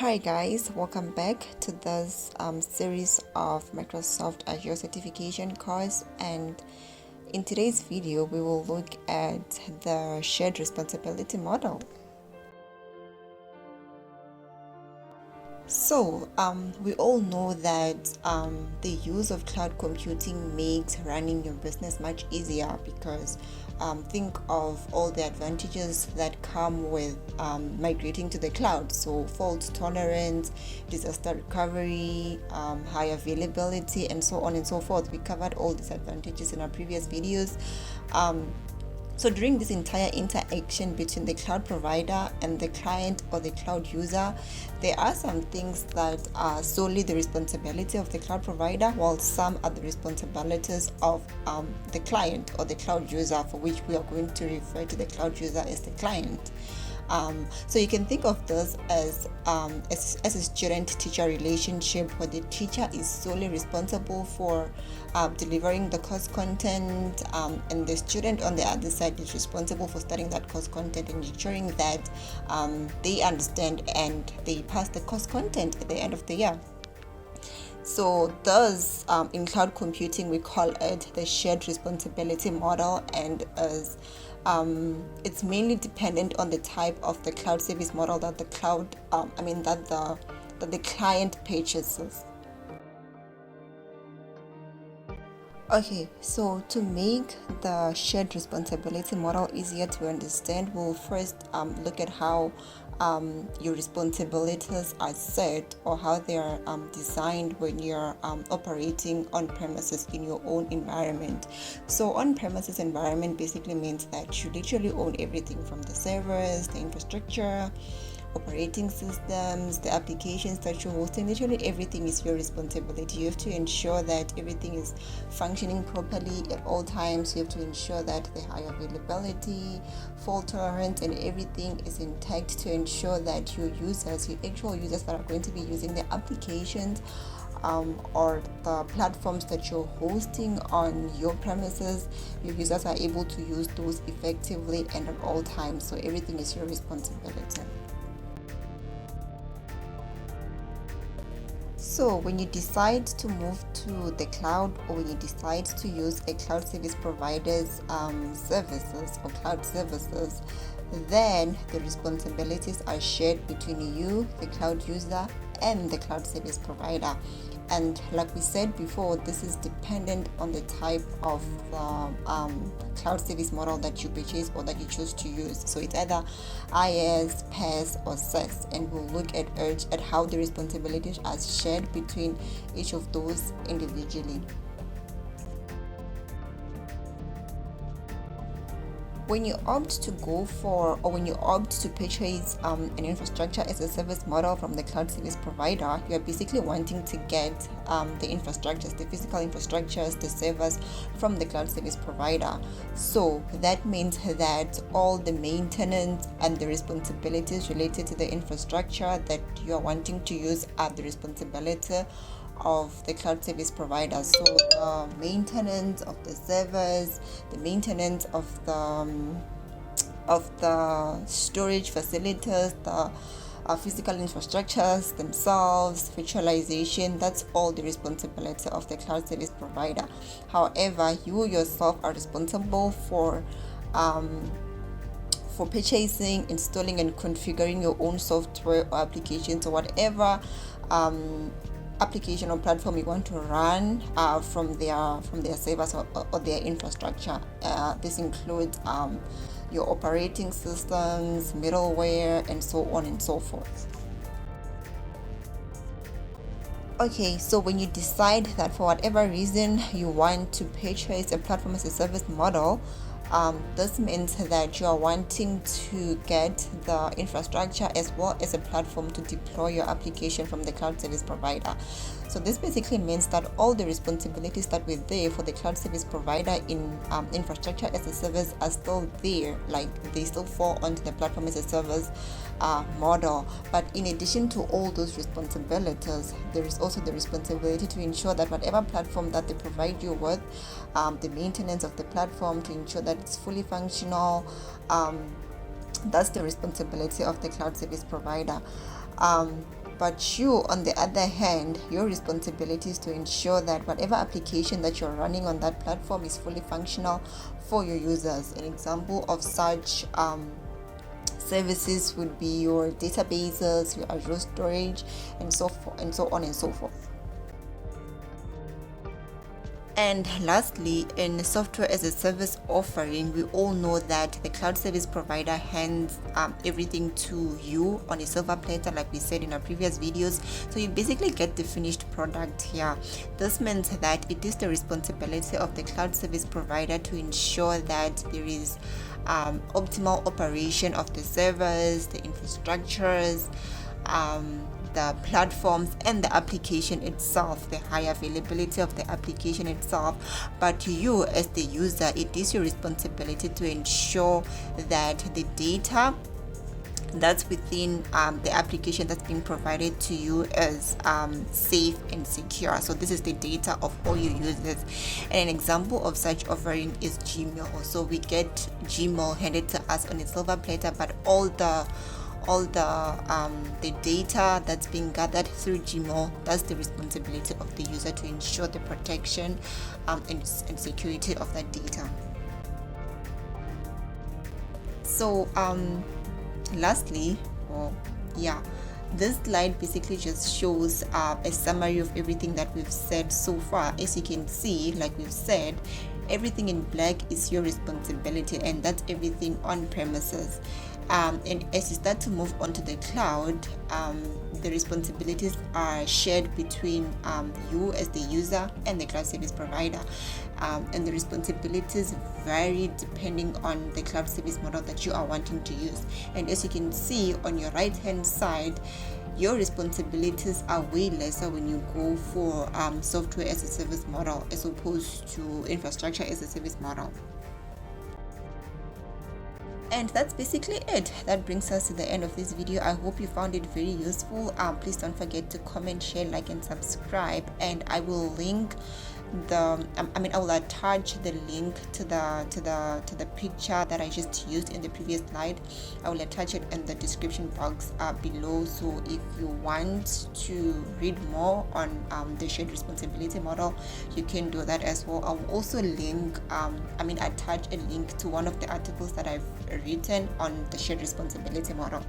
Hi guys, welcome back to this series of Microsoft Azure certification course, and in today's video we will look at the shared responsibility model. So we all know that the use of cloud computing makes running your business much easier because think of all the advantages that come with migrating to the cloud. So fault tolerance, disaster recovery, high availability, and so on and so forth. We covered all these advantages in our previous videos. So during this entire interaction between the cloud provider and the client or the cloud user, there are some things that are solely the responsibility of the cloud provider, while some are the responsibilities of the client or the cloud user, for which we are going to refer to the cloud user as the client. So you can think of this as a student-teacher relationship, where the teacher is solely responsible for delivering the course content, and the student on the other side is responsible for studying that course content and ensuring that they understand and they pass the course content at the end of the year. So thus, in cloud computing, we call it the shared responsibility model, and as it's mainly dependent on the type of the cloud service model that the cloud, that the client purchases. Okay, so to make the shared responsibility model easier to understand, we'll first look at how your responsibilities are set, or how they are designed when you're operating on premises in your own environment. So on premises environment basically means that you literally own everything from the servers, the infrastructure, operating systems, the applications that you're hosting. Literally everything is your responsibility. You have to ensure that everything is functioning properly at all times. You have to ensure that the high availability, fault tolerance, and everything is intact, to ensure that your users, your actual users that are going to be using the applications or the platforms that you're hosting on your premises, your users are able to use those effectively and at all times. So everything is your responsibility. So when you decide to move to the cloud, or when you decide to use a cloud service provider's services or cloud services, then the responsibilities are shared between you, the cloud user, and the cloud service provider. And like we said before, this is dependent on the type of cloud service model that you purchase or that you choose to use. So it's either IaaS, PaaS, or SaaS, and we'll look at how the responsibilities are shared between each of those individually. When you opt to go for, or when you opt to purchase an infrastructure as a service model from the cloud service provider, you are basically wanting to get the infrastructures, the physical infrastructures, the servers from the cloud service provider. So that means that all the maintenance and the responsibilities related to the infrastructure that you are wanting to use are the responsibility of the cloud service provider. So the maintenance of the servers, the maintenance of the storage facilities, the physical infrastructures themselves, virtualization, that's all the responsibility of the cloud service provider. However, you yourself are responsible for purchasing, installing, and configuring your own software or applications, or whatever application or platform you want to run from their servers or their infrastructure. This includes your operating systems, middleware, and so on and so forth. Okay, so when you decide that for whatever reason you want to purchase a platform as a service model, this means that you are wanting to get the infrastructure as well as a platform to deploy your application from the cloud service provider. So this basically means that all the responsibilities that were there for the cloud service provider in infrastructure as a service are still there, like they still fall onto the platform as a service model. But in addition to all those responsibilities, there is also the responsibility to ensure that whatever platform that they provide you with, the maintenance of the platform, to ensure that it's fully functional, that's the responsibility of the cloud service provider. But you, on the other hand, your responsibility is to ensure that whatever application that you're running on that platform is fully functional for your users. An example of such services would be your databases, your Azure storage, and so forth, and so on and so forth. And lastly, in software as a service offering, we all know that the cloud service provider hands everything to you on a silver platter, like we said in our previous videos. So you basically get the finished product here. This means that it is the responsibility of the cloud service provider to ensure that there is optimal operation of the servers, the infrastructures, the platforms, and the application itself, the high availability of the application itself. But you, as the user, it is your responsibility to ensure that the data that's within the application that's being provided to you is safe and secure. So this is the data of all your users, and an example of such offering is Gmail. So we get Gmail handed to us on a silver platter, but all the data that's being gathered through Gmail, that's the responsibility of the user to ensure the protection and security of that data. So lastly, this slide basically just shows a summary of everything that we've said so far. As you can see, like we've said, everything in black is your responsibility, and that's everything on premises. And as you start to move onto the cloud, the responsibilities are shared between you as the user and the cloud service provider. And the responsibilities vary depending on the cloud service model that you are wanting to use. And as you can see on your right hand side, your responsibilities are way lesser when you go for software as a service model as opposed to infrastructure as a service model. And that's basically it. That brings us to the end of this video. I hope you found it very useful. Please don't forget to comment, share, like, and subscribe. And I will link I will attach the link to the picture that I just used in the previous slide. I will attach it in the description box below. So if you want to read more on the shared responsibility model, you can do that as well. I will also attach a link to one of the articles that I've written on the shared responsibility model.